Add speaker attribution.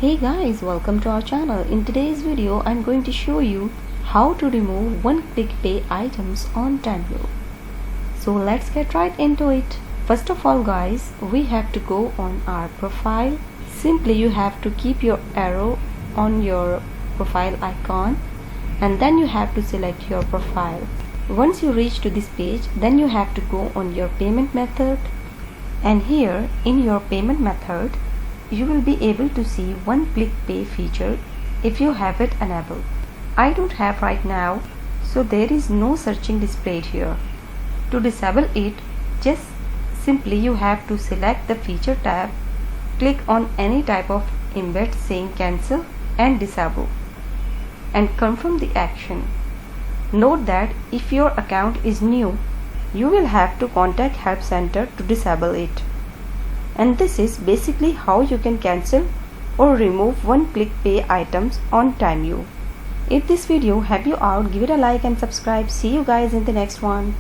Speaker 1: Hey guys, welcome to our channel. In today's video, I'm going to show you how to remove one-click pay items on Temu. So let's get right into it. First of all guys, we have to go on our profile. Simply you have to keep your arrow on your profile icon and then you have to select your profile. Once you reach to this page, then you have to go on your payment method, and here in your payment method you will be able to see one-click pay feature if you have it enabled. I don't have right now, so there is no searching displayed here. To disable it, just simply you have to select the feature tab, click on any type of embed saying cancel and disable, and confirm the action. Note that if your account is new, you will have to contact help center to disable it. And this is basically how you can cancel or remove one-click pay items on Temu. If this video helped you out, give it a like and subscribe. See you guys in the next one.